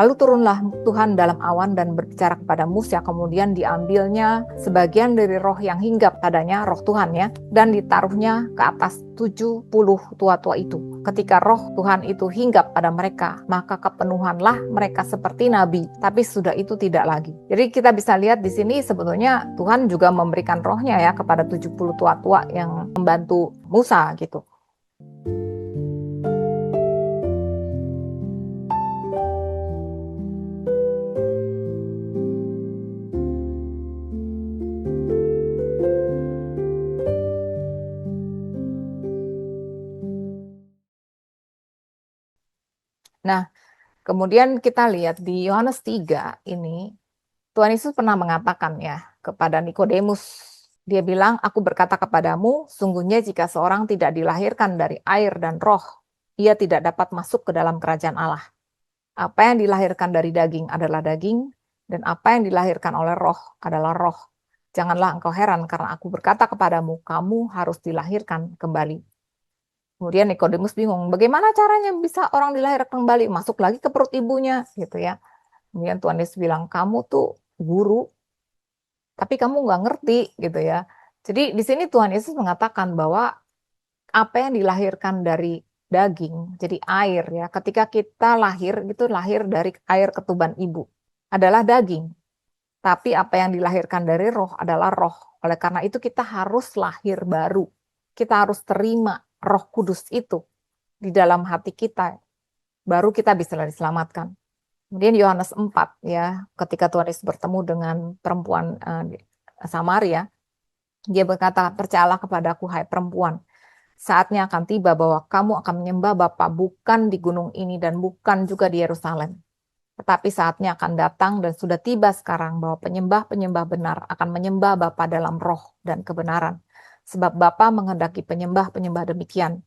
Lalu turunlah Tuhan dalam awan dan berbicara kepada Musa, kemudian diambilnya sebagian dari roh yang hinggap padanya, roh Tuhan ya, dan ditaruhnya ke atas 70 tua-tua itu. Ketika roh Tuhan itu hinggap pada mereka, maka kepenuhanlah mereka seperti nabi, tapi sudah itu tidak lagi. Jadi kita bisa lihat di sini sebetulnya Tuhan juga memberikan rohnya ya kepada 70 tua-tua yang membantu Musa gitu. Nah, kemudian kita lihat di Yohanes 3 ini, Tuhan Yesus pernah mengatakan ya kepada Nikodemus, dia bilang, aku berkata kepadamu, sungguhnya jika seorang tidak dilahirkan dari air dan roh, ia tidak dapat masuk ke dalam kerajaan Allah. Apa yang dilahirkan dari daging adalah daging, dan apa yang dilahirkan oleh roh adalah roh. Janganlah engkau heran karena aku berkata kepadamu, kamu harus dilahirkan kembali. Kemudian Nikodemus bingung, bagaimana caranya bisa orang dilahirkan kembali, masuk lagi ke perut ibunya, gitu ya. Kemudian Tuhan Yesus bilang, kamu tuh guru, tapi kamu nggak ngerti, gitu ya. Jadi di sini Tuhan Yesus mengatakan bahwa apa yang dilahirkan dari daging, jadi air ya, ketika kita lahir, itu lahir dari air ketuban ibu, adalah daging. Tapi apa yang dilahirkan dari roh adalah roh. Oleh karena itu kita harus lahir baru. Kita harus terima Roh Kudus itu di dalam hati kita, baru kita bisa diselamatkan. Kemudian Yohanes 4 ya, ketika Tuhan Yesus bertemu dengan perempuan Samaria, dia berkata, percayalah kepadaku hai perempuan, saatnya akan tiba bahwa kamu akan menyembah Bapa bukan di gunung ini dan bukan juga di Yerusalem. Tetapi saatnya akan datang dan sudah tiba sekarang bahwa penyembah-penyembah benar akan menyembah Bapa dalam roh dan kebenaran. Sebab Bapa menghendaki penyembah-penyembah demikian.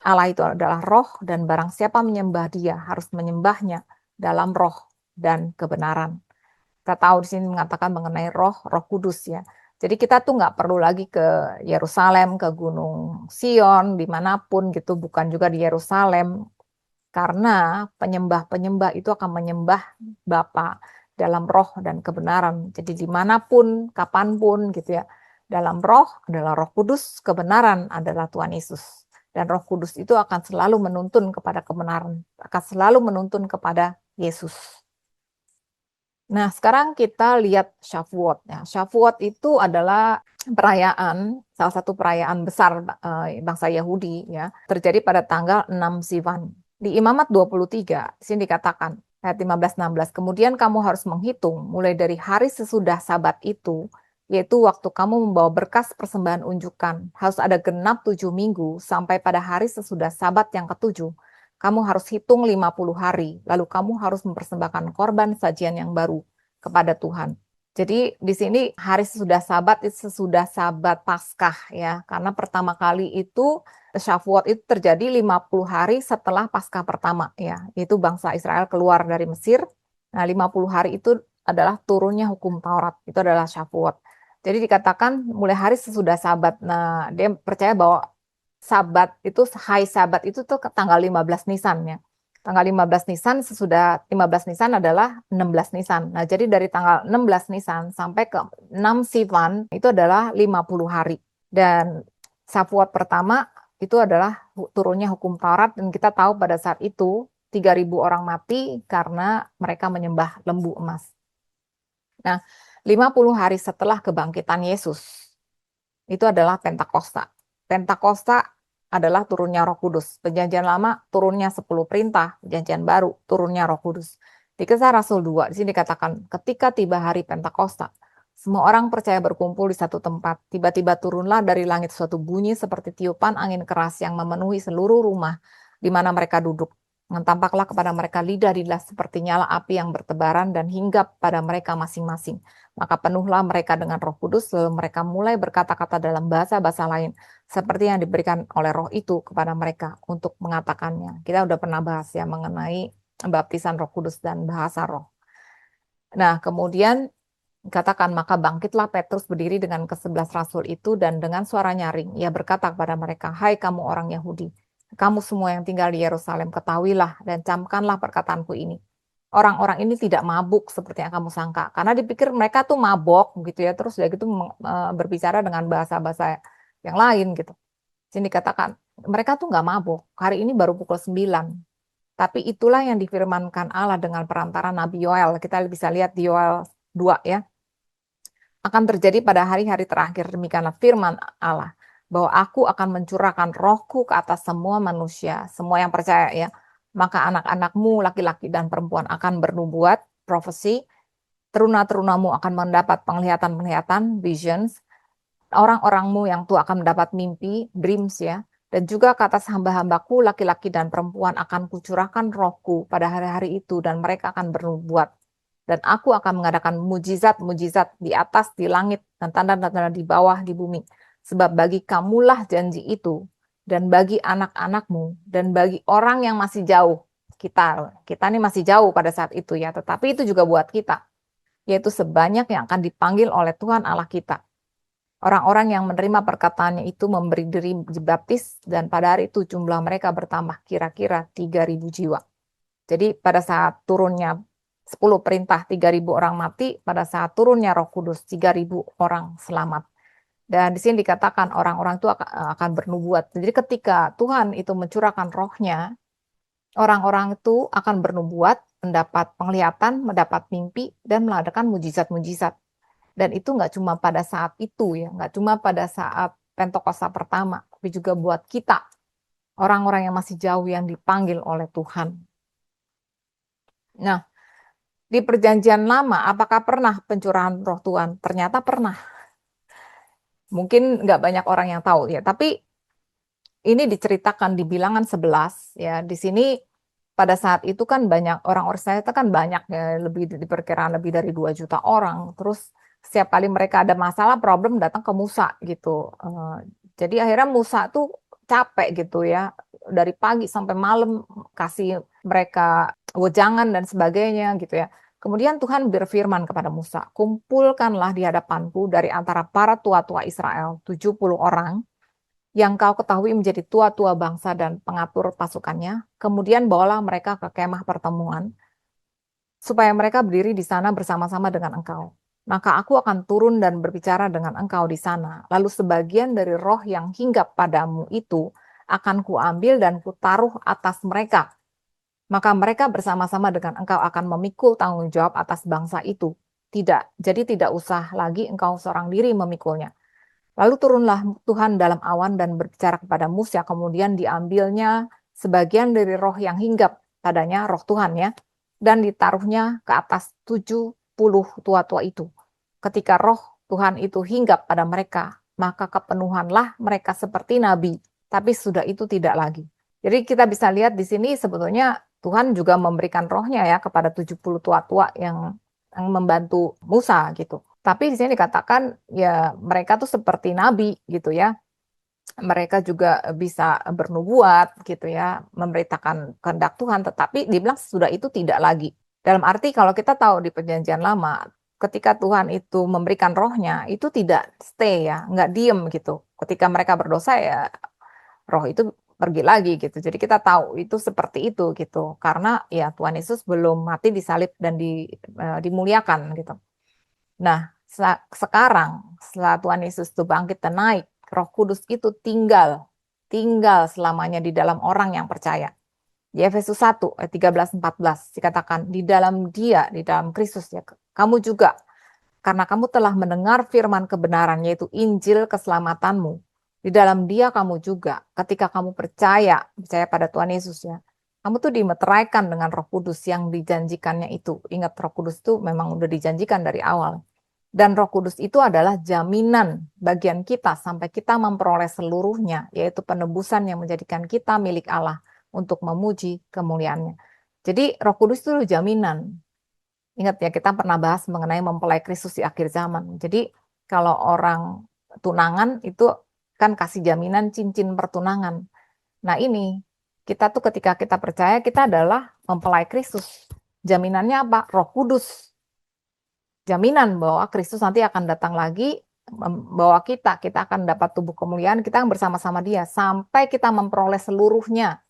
Allah itu adalah roh dan barang siapa menyembah dia harus menyembahnya dalam roh dan kebenaran. Kita tahu di sini mengatakan mengenai roh, roh kudus ya. Jadi kita tuh nggak perlu lagi ke Yerusalem, ke Gunung Sion, dimanapun gitu, bukan juga di Yerusalem. Karena penyembah-penyembah itu akan menyembah Bapa dalam roh dan kebenaran. Jadi dimanapun, kapanpun gitu ya. Dalam roh adalah roh kudus, kebenaran adalah Tuhan Yesus. Dan roh kudus itu akan selalu menuntun kepada kebenaran. Akan selalu menuntun kepada Yesus. Nah, sekarang kita lihat Shavuot. Ya, Shavuot itu adalah perayaan, salah satu perayaan besar bangsa Yahudi ya, terjadi pada tanggal 6 Sivan. Di Imamat 23, di sini dikatakan ayat 15-16, kemudian kamu harus menghitung mulai dari hari sesudah Sabat itu, yaitu waktu kamu membawa berkas persembahan unjukan. Harus ada genap 7 minggu sampai pada hari sesudah Sabat yang ketujuh. Kamu harus hitung 50 hari, lalu kamu harus mempersembahkan korban sajian yang baru kepada Tuhan. Jadi di sini hari sesudah Sabat itu sesudah Sabat Paskah ya, karena pertama kali itu Shavuot itu terjadi 50 hari setelah Paskah pertama ya, yaitu bangsa Israel keluar dari Mesir. Nah, 50 hari itu adalah turunnya hukum Taurat, itu adalah Shavuot. Jadi dikatakan mulai hari sesudah Sabat. Nah, dia percaya bahwa Sabat itu, hari Sabat itu tuh ke tanggal 15 Nisan ya. Tanggal 15 Nisan sesudah 15 Nisan adalah 16 Nisan. Nah, jadi dari tanggal 16 Nisan sampai ke 6 Sivan itu adalah 50 hari. Dan Shavuot pertama itu adalah turunnya hukum Taurat dan kita tahu pada saat itu 3.000 orang mati karena mereka menyembah lembu emas. Nah, 50 hari setelah kebangkitan Yesus itu adalah Pentakosta. Pentakosta adalah turunnya Roh Kudus. Perjanjian Lama turunnya 10 perintah, Perjanjian Baru turunnya Roh Kudus. Di Kisah Rasul 2 di sini dikatakan ketika tiba hari Pentakosta, semua orang percaya berkumpul di satu tempat. Tiba-tiba turunlah dari langit suatu bunyi seperti tiupan angin keras yang memenuhi seluruh rumah di mana mereka duduk. Tampaklah kepada mereka lidah-lidah seperti nyala api yang bertebaran dan hinggap pada mereka masing-masing. Maka penuhlah mereka dengan Roh Kudus, lalu mereka mulai berkata-kata dalam bahasa-bahasa lain, seperti yang diberikan oleh Roh itu kepada mereka untuk mengatakannya. Kita udah pernah bahas ya mengenai baptisan Roh Kudus dan bahasa Roh. Nah, kemudian katakan, maka bangkitlah Petrus berdiri dengan ke-11 rasul itu dan dengan suara nyaring, ia berkata kepada mereka, hai kamu orang Yahudi, kamu semua yang tinggal di Yerusalem, ketahuilah dan camkanlah perkataanku ini. orang-orang ini tidak mabuk seperti yang kamu sangka. Karena dipikir mereka tuh mabok gitu ya, terus udah gitu berbicara dengan bahasa-bahasa yang lain gitu. Sini dikatakan, mereka tuh nggak mabuk. Hari ini baru pukul 9. Tapi itulah yang difirmankan Allah dengan perantara Nabi Yoel. Kita bisa lihat di Yoel 2 ya. Akan terjadi pada hari-hari terakhir. Demikianlah firman Allah. Bahwa aku akan mencurahkan rohku ke atas semua manusia. Semua yang percaya ya. Maka anak-anakmu laki-laki dan perempuan akan bernubuat, profesi. Teruna-terunamu akan mendapat penglihatan-penglihatan, visions. Orang-orangmu yang tua akan mendapat mimpi, dreams ya. Dan juga ke atas hamba-hambaku, laki-laki dan perempuan akan kucurahkan rohku pada hari-hari itu. Dan mereka akan bernubuat. Dan aku akan mengadakan mujizat-mujizat di atas, di langit, dan tanda-tanda di bawah, di bumi. Sebab bagi kamulah janji itu, dan bagi anak-anakmu, dan bagi orang yang masih jauh. Kita ini masih jauh pada saat itu ya, tetapi itu juga buat kita. Yaitu sebanyak yang akan dipanggil oleh Tuhan Allah kita. Orang-orang yang menerima perkataannya itu memberi diri dibaptis, dan pada hari itu jumlah mereka bertambah kira-kira 3.000 jiwa. Jadi pada saat turunnya 10 perintah 3.000 orang mati, pada saat turunnya Roh Kudus 3.000 orang selamat. Dan di sini dikatakan orang-orang itu akan bernubuat. Jadi ketika Tuhan itu mencurahkan rohnya, orang-orang itu akan bernubuat, mendapat penglihatan, mendapat mimpi, dan mengadakan mujizat-mujizat. Dan itu nggak cuma pada saat itu ya, nggak cuma pada saat Pentakosta pertama, tapi juga buat kita, orang-orang yang masih jauh yang dipanggil oleh Tuhan. Nah, di perjanjian lama, apakah pernah pencurahan roh Tuhan? Ternyata pernah. Mungkin nggak banyak orang yang tahu ya, tapi ini diceritakan di Bilangan 11 ya. Di sini pada saat itu kan banyak orang Israel itu kan banyak ya, lebih diperkirakan lebih dari 2 juta orang. Terus setiap kali mereka ada masalah, problem datang ke Musa gitu. Jadi akhirnya Musa tuh capek gitu ya. Dari pagi sampai malam kasih mereka wejangan dan sebagainya gitu ya. Kemudian Tuhan berfirman kepada Musa, kumpulkanlah di hadapanku dari antara para tua-tua Israel 70 orang yang kau ketahui menjadi tua-tua bangsa dan pengatur pasukannya. Kemudian bawalah mereka ke kemah pertemuan, supaya mereka berdiri di sana bersama-sama dengan engkau. Maka aku akan turun dan berbicara dengan engkau di sana. Lalu sebagian dari roh yang hinggap padamu itu akan kuambil dan kutaruh atas mereka. Maka mereka bersama-sama dengan engkau akan memikul tanggung jawab atas bangsa itu. Tidak, jadi tidak usah lagi engkau seorang diri memikulnya. Lalu turunlah Tuhan dalam awan dan berbicara kepada Musa, kemudian diambilnya sebagian dari roh yang hinggap padanya, roh Tuhan ya, dan ditaruhnya ke atas 70 tua-tua itu. Ketika roh Tuhan itu hinggap pada mereka, maka kepenuhanlah mereka seperti nabi, tapi sudah itu tidak lagi. Jadi kita bisa lihat di sini sebetulnya Tuhan juga memberikan rohnya ya kepada 70 tua-tua yang membantu Musa gitu. Tapi di sini dikatakan ya mereka tuh seperti nabi gitu ya. Mereka juga bisa bernubuat gitu ya, memberitakan kehendak Tuhan, tetapi dibilang sudah itu tidak lagi. Dalam arti kalau kita tahu di perjanjian lama, ketika Tuhan itu memberikan rohnya, itu tidak stay ya, nggak diem gitu. Ketika mereka berdosa ya roh itu pergi lagi gitu. Jadi kita tahu itu seperti itu gitu. Karena ya Tuhan Yesus belum mati disalib dan dimuliakan gitu. Nah, sekarang setelah Tuhan Yesus itu bangkit dan naik, Roh Kudus itu tinggal selamanya di dalam orang yang percaya. Di Efesus 1 ayat 13-14 dikatakan di dalam Dia, di dalam Kristus ya, kamu juga karena kamu telah mendengar firman kebenaran yaitu Injil keselamatanmu. Di dalam Dia kamu juga ketika kamu percaya pada Tuhan Yesus ya. Kamu tuh dimeteraikan dengan Roh Kudus yang dijanjikannya itu. Ingat Roh Kudus itu memang udah dijanjikan dari awal. Dan Roh Kudus itu adalah jaminan bagian kita sampai kita memperoleh seluruhnya, yaitu penebusan yang menjadikan kita milik Allah untuk memuji kemuliaannya. Jadi Roh Kudus itu jaminan. Ingat ya, kita pernah bahas mengenai mempelai Kristus di akhir zaman. Jadi kalau orang tunangan itu kan kasih jaminan cincin pertunangan. Nah ini, kita tuh ketika kita percaya kita adalah mempelai Kristus. Jaminannya apa? Roh Kudus. Jaminan bahwa Kristus nanti akan datang lagi membawa kita akan dapat tubuh kemuliaan, kita akan bersama-sama Dia sampai kita memperoleh seluruhnya.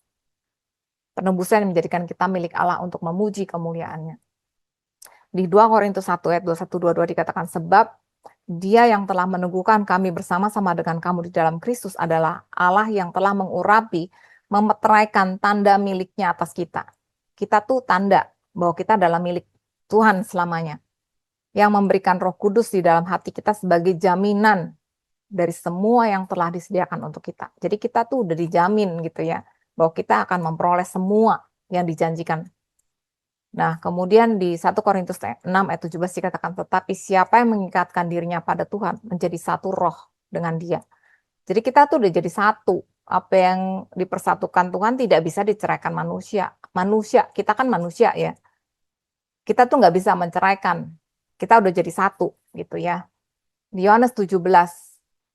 Penebusan yang menjadikan kita milik Allah untuk memuji kemuliaan-Nya. Di 2 Korintus 1 ayat 21-22 dikatakan, sebab Dia yang telah meneguhkan kami bersama-sama dengan kamu di dalam Kristus adalah Allah yang telah mengurapi, memeteraikan tanda miliknya atas kita. Kita tuh tanda bahwa kita adalah milik Tuhan selamanya. Yang memberikan Roh Kudus di dalam hati kita sebagai jaminan dari semua yang telah disediakan untuk kita. Jadi kita tuh udah dijamin gitu ya, bahwa kita akan memperoleh semua yang dijanjikan. Nah, kemudian di 1 Korintus 6 ayat 17 dikatakan, tetapi siapa yang mengikatkan dirinya pada Tuhan menjadi satu roh dengan Dia. Jadi kita tuh udah jadi satu. Apa yang dipersatukan Tuhan tidak bisa diceraikan manusia. Manusia, kita kan manusia ya. Kita tuh nggak bisa menceraikan. Kita udah jadi satu gitu ya. Di Yohanes 17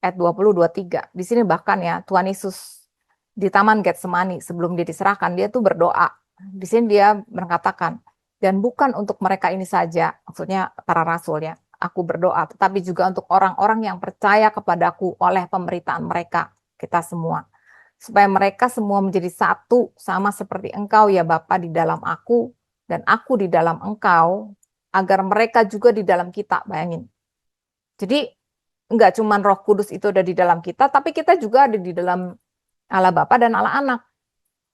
ayat 20-23. Di sini bahkan ya Tuhan Yesus di Taman Getsemani sebelum dia diserahkan, dia tuh berdoa. Di sini dia mengatakan, dan bukan untuk mereka ini saja, maksudnya para rasul ya, aku berdoa, tetapi juga untuk orang-orang yang percaya kepadaku oleh pemberitaan mereka, kita semua. Supaya mereka semua menjadi satu, sama seperti engkau ya Bapa di dalam aku, dan aku di dalam engkau, agar mereka juga di dalam kita, bayangin. Jadi, enggak cuma Roh Kudus itu ada di dalam kita, tapi kita juga ada di dalam Allah Bapa dan Allah Anak.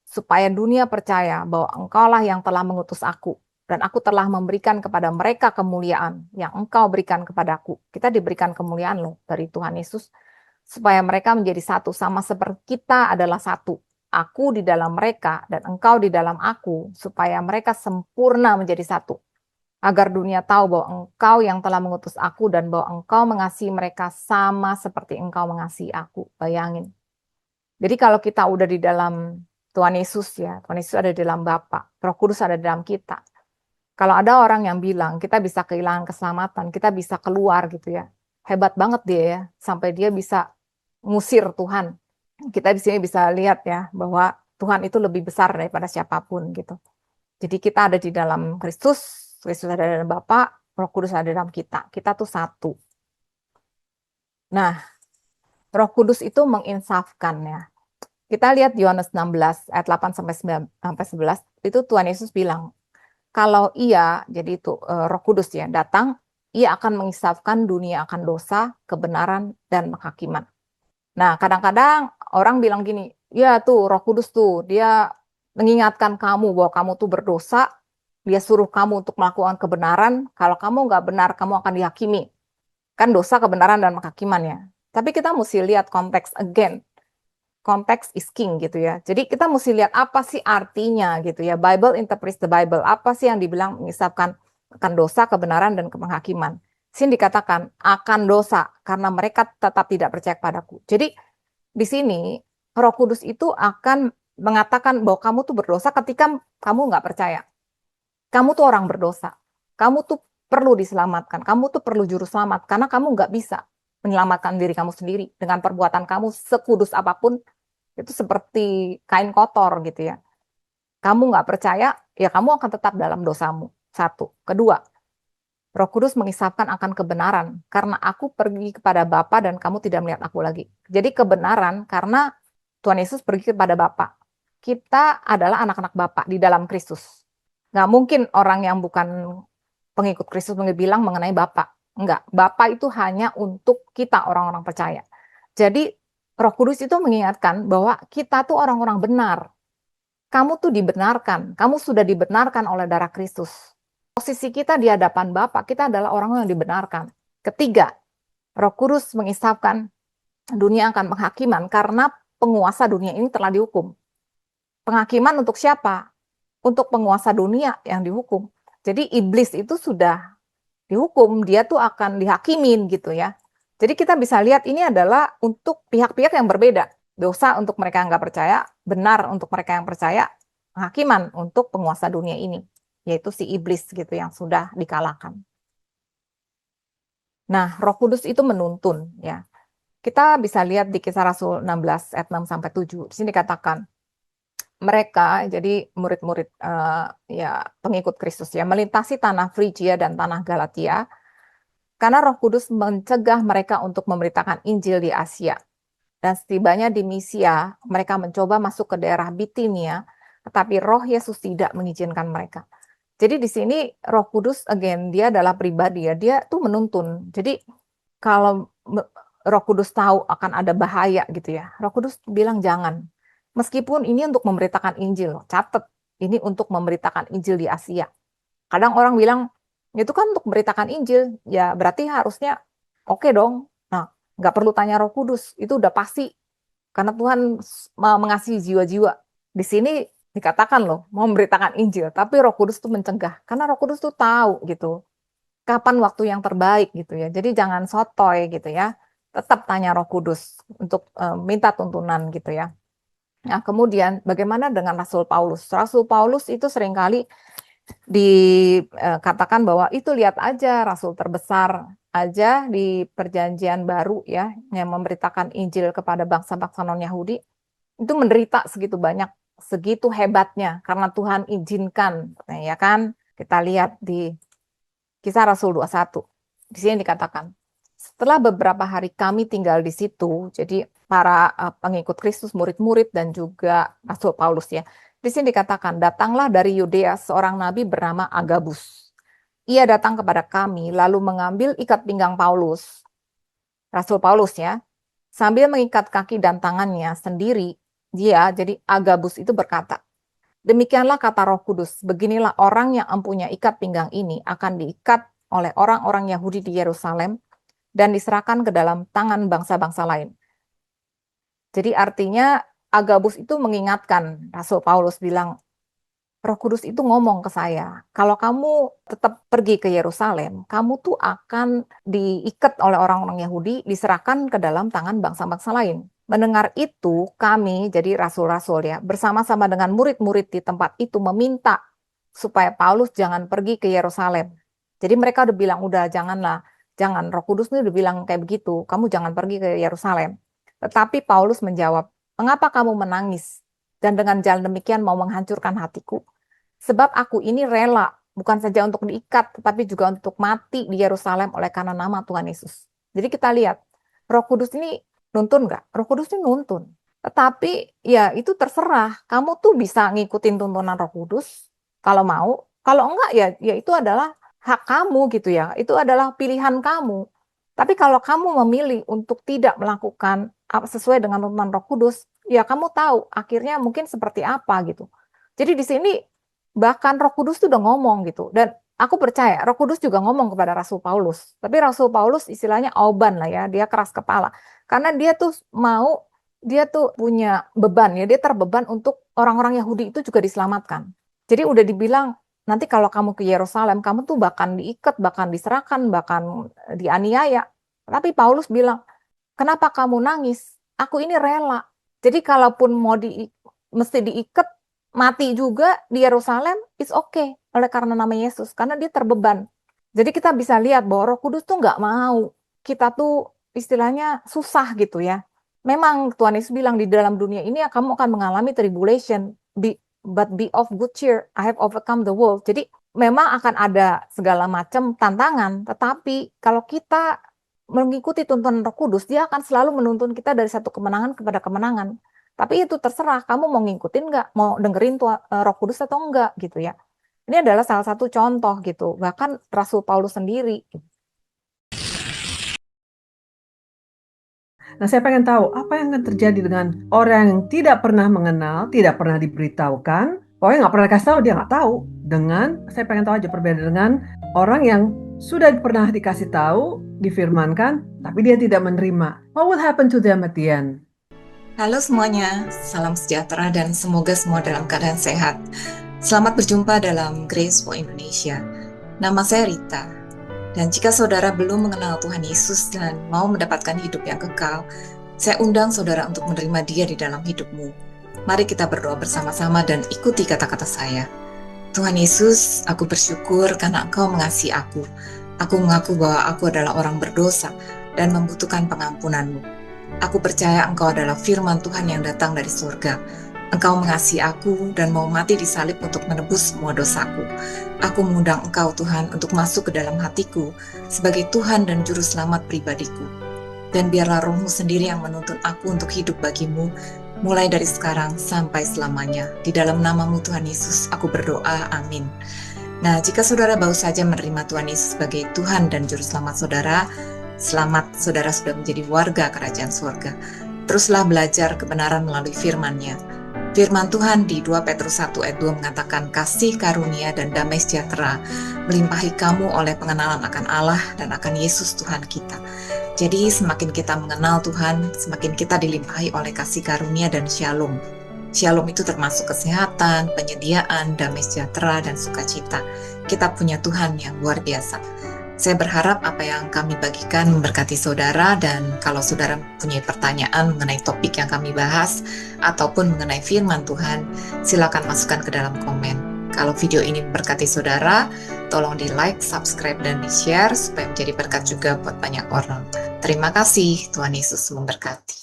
Supaya dunia percaya bahwa engkaulah yang telah mengutus aku, dan aku telah memberikan kepada mereka kemuliaan yang engkau berikan kepadaku. Kita diberikan kemuliaan loh dari Tuhan Yesus, supaya mereka menjadi satu, sama seperti kita adalah satu. Aku di dalam mereka, dan engkau di dalam aku, supaya mereka sempurna menjadi satu. Agar dunia tahu bahwa engkau yang telah mengutus aku, dan bahwa engkau mengasihi mereka sama seperti engkau mengasihi aku. Bayangin. Jadi kalau kita udah di dalam Tuhan Yesus ya, Tuhan Yesus ada di dalam Bapa, Roh Kudus ada di dalam kita. Kalau ada orang yang bilang kita bisa kehilangan keselamatan, kita bisa keluar gitu ya. Hebat banget dia ya, sampai dia bisa ngusir Tuhan. Kita di sini bisa lihat ya bahwa Tuhan itu lebih besar daripada siapapun gitu. Jadi kita ada di dalam Kristus, Kristus ada di dalam Bapa, Roh Kudus ada di dalam kita. Kita tuh satu. Nah, Roh Kudus itu menginsafkan ya. Kita lihat Yohanes 16 ayat 8 sampai 11 itu Tuhan Yesus bilang, kalau Ia, jadi itu Roh Kudus ya, datang, Ia akan menginsafkan dunia akan dosa, kebenaran dan penghakiman. Nah, kadang-kadang orang bilang gini, ya tuh Roh Kudus tuh dia mengingatkan kamu bahwa kamu tuh berdosa, dia suruh kamu untuk melakukan kebenaran, kalau kamu nggak benar kamu akan dihakimi. Kan dosa, kebenaran dan penghakiman ya. Tapi kita mesti lihat konteks again. Konteks is king gitu ya. Jadi kita mesti lihat apa sih artinya gitu ya. Bible interprets the Bible. Apa sih yang dibilang mengisapkan akan dosa, kebenaran, dan penghakiman. Sini dikatakan akan dosa karena mereka tetap tidak percaya padaku. Jadi di sini Roh Kudus itu akan mengatakan bahwa kamu tuh berdosa ketika kamu nggak percaya. Kamu tuh orang berdosa. Kamu tuh perlu diselamatkan. Kamu tuh perlu juru selamat karena kamu nggak bisa menyelamatkan diri kamu sendiri dengan perbuatan kamu sekudus apapun. Itu seperti kain kotor gitu ya. Kamu nggak percaya, ya kamu akan tetap dalam dosamu. Satu. Kedua, Roh Kudus mengisapkan akan kebenaran. Karena aku pergi kepada Bapa dan kamu tidak melihat aku lagi. Jadi kebenaran karena Tuhan Yesus pergi kepada Bapa. Kita adalah anak-anak Bapa di dalam Kristus. Nggak mungkin orang yang bukan pengikut Kristus bilang mengenai Bapa. Enggak. Bapa itu hanya untuk kita orang-orang percaya. Jadi Roh Kudus itu mengingatkan bahwa kita tuh orang-orang benar. Kamu tuh dibenarkan. Kamu sudah dibenarkan oleh darah Kristus. Posisi kita di hadapan Bapa, kita adalah orang yang dibenarkan. Ketiga, Roh Kudus mengisapkan dunia akan penghakiman karena penguasa dunia ini telah dihukum. Penghakiman untuk siapa? Untuk penguasa dunia yang dihukum. Jadi iblis itu sudah dihukum, dia tuh akan dihakimin gitu ya. Jadi kita bisa lihat ini adalah untuk pihak-pihak yang berbeda. Dosa untuk mereka yang nggak percaya, benar untuk mereka yang percaya, penghakiman untuk penguasa dunia ini, yaitu si iblis gitu yang sudah dikalahkan. Nah, Roh Kudus itu menuntun ya. Kita bisa lihat di Kisah Rasul 16 ayat 6 sampai 7. Di sini dikatakan mereka jadi murid-murid ya pengikut Kristus ya melintasi tanah Frigia dan tanah Galatia. Karena Roh Kudus mencegah mereka untuk memberitakan Injil di Asia. Dan setibanya di Misia, mereka mencoba masuk ke daerah Bitinia, tetapi Roh Yesus tidak mengizinkan mereka. Jadi di sini Roh Kudus again dia adalah pribadi ya, dia tuh menuntun. Jadi kalau Roh Kudus tahu akan ada bahaya gitu ya, Roh Kudus bilang jangan. Meskipun ini untuk memberitakan Injil, catat ini untuk memberitakan Injil di Asia. Kadang orang bilang itu kan untuk memberitakan Injil, ya berarti harusnya oke dong. Nah, nggak perlu tanya Roh Kudus, itu udah pasti karena Tuhan mengasihi jiwa-jiwa. Di sini dikatakan loh, mau memberitakan Injil, tapi Roh Kudus tuh mencegah. Karena Roh Kudus tuh tahu gitu, kapan waktu yang terbaik gitu ya. Jadi jangan sotoy gitu ya. Tetap tanya Roh Kudus untuk minta tuntunan gitu ya. Nah, kemudian bagaimana dengan Rasul Paulus? Rasul Paulus itu seringkali dikatakan bahwa itu lihat aja rasul terbesar aja di perjanjian baru ya, yang memberitakan Injil kepada bangsa-bangsa non-Yahudi, itu menderita segitu banyak, segitu hebatnya karena Tuhan izinkan. Nah, ya kan? Kita lihat di Kisah Rasul 21. Di sini dikatakan, setelah beberapa hari kami tinggal di situ, jadi para pengikut Kristus, murid-murid dan juga Rasul Paulus ya. Di sini dikatakan, datanglah dari Yudea seorang nabi bernama Agabus. Ia datang kepada kami lalu mengambil ikat pinggang Paulus, Rasul Paulus ya, sambil mengikat kaki dan tangannya sendiri. Dia, jadi Agabus itu berkata, demikianlah kata Roh Kudus, beginilah orang yang empunya ikat pinggang ini akan diikat oleh orang-orang Yahudi di Yerusalem dan diserahkan ke dalam tangan bangsa-bangsa lain. Jadi artinya Agabus itu mengingatkan, Rasul Paulus bilang, Roh Kudus itu ngomong ke saya, kalau kamu tetap pergi ke Yerusalem, kamu tuh akan diikat oleh orang-orang Yahudi, diserahkan ke dalam tangan bangsa-bangsa lain. Mendengar itu, kami, jadi rasul-rasul ya, bersama-sama dengan murid-murid di tempat itu meminta supaya Paulus jangan pergi ke Yerusalem. Jadi mereka udah bilang, udah janganlah, jangan, Roh Kudus ini udah bilang kayak begitu, kamu jangan pergi ke Yerusalem. Tetapi Paulus menjawab, mengapa kamu menangis? Dan dengan jalan demikian mau menghancurkan hatiku? Sebab aku ini rela, bukan saja untuk diikat, tetapi juga untuk mati di Yerusalem oleh karena nama Tuhan Yesus. Jadi kita lihat, Roh Kudus ini nuntun nggak? Roh Kudus ini nuntun. Tetapi ya itu terserah, kamu tuh bisa ngikutin tuntunan Roh Kudus, kalau mau. Kalau enggak ya itu adalah hak kamu gitu ya, itu adalah pilihan kamu. Tapi kalau kamu memilih untuk tidak melakukan sesuai dengan tuntunan Roh Kudus, ya kamu tahu akhirnya mungkin seperti apa gitu. Jadi di sini bahkan Roh Kudus tuh udah ngomong gitu. Dan aku percaya Roh Kudus juga ngomong kepada Rasul Paulus. Tapi Rasul Paulus istilahnya auban lah ya, dia keras kepala. Karena dia tuh punya beban ya, dia terbeban untuk orang-orang Yahudi itu juga diselamatkan. Jadi udah dibilang, nanti kalau kamu ke Yerusalem, kamu tuh bahkan diikat, bahkan diserahkan, bahkan dianiaya. Tapi Paulus bilang, kenapa kamu nangis? Aku ini rela. Jadi kalaupun mesti diikat, mati juga di Yerusalem, it's okay. Oleh karena nama Yesus, karena dia terbeban. Jadi kita bisa lihat bahwa Roh Kudus tuh nggak mau kita tuh istilahnya susah gitu ya. Memang Tuhan Yesus bilang di dalam dunia ini ya, kamu akan mengalami tribulation, but be of good cheer, I have overcome the world. Jadi memang akan ada segala macam tantangan, tetapi kalau kita mengikuti tuntunan Roh Kudus, dia akan selalu menuntun kita dari satu kemenangan kepada kemenangan. Tapi itu terserah, kamu mau ngikutin nggak, mau dengerin Roh Kudus atau enggak gitu ya. Ini adalah salah satu contoh gitu, bahkan Rasul Paulus sendiri. Nah, saya pengen tahu apa yang akan terjadi dengan orang yang tidak pernah mengenal, tidak pernah diberitahukan, pokoknya nggak pernah dikasih tahu, dia nggak tahu. Saya pengen tahu aja perbedaan dengan orang yang sudah pernah dikasih tahu, difirmankan, tapi dia tidak menerima. What would happen to them at the end? Halo semuanya, salam sejahtera dan semoga semua dalam keadaan sehat. Selamat berjumpa dalam Grace for Indonesia. Nama saya Rita, dan jika saudara belum mengenal Tuhan Yesus dan mau mendapatkan hidup yang kekal, saya undang saudara untuk menerima Dia di dalam hidupmu. Mari kita berdoa bersama-sama dan ikuti kata-kata saya. Tuhan Yesus, aku bersyukur karena Engkau mengasihi aku. Aku mengaku bahwa aku adalah orang berdosa dan membutuhkan pengampunan-Mu. Aku percaya Engkau adalah firman Tuhan yang datang dari surga. Engkau mengasihi aku dan mau mati di salib untuk menebus semua dosaku. Aku mengundang Engkau Tuhan untuk masuk ke dalam hatiku sebagai Tuhan dan Juru Selamat pribadiku. Dan biarlah Roh-Mu sendiri yang menuntun aku untuk hidup bagi-Mu mulai dari sekarang sampai selamanya. Di dalam namamu Tuhan Yesus, aku berdoa, amin. Nah, jika saudara baru saja menerima Tuhan Yesus sebagai Tuhan dan Juru Selamat saudara, selamat saudara sudah menjadi warga kerajaan surga. Teruslah belajar kebenaran melalui firman-Nya. Firman Tuhan di 2 Petrus 1 ayat 2 mengatakan, kasih karunia dan damai sejahtera melimpahi kamu oleh pengenalan akan Allah dan akan Yesus Tuhan kita. Jadi semakin kita mengenal Tuhan, semakin kita dilimpahi oleh kasih karunia dan shalom. Shalom itu termasuk kesehatan, penyediaan, damai sejahtera, dan sukacita. Kita punya Tuhan yang luar biasa. Saya berharap apa yang kami bagikan memberkati saudara, dan kalau saudara punya pertanyaan mengenai topik yang kami bahas ataupun mengenai firman Tuhan, silakan masukkan ke dalam komen. Kalau video ini memberkati saudara, tolong di like, subscribe, dan di share supaya menjadi berkat juga buat banyak orang. Terima kasih, Tuhan Yesus memberkati.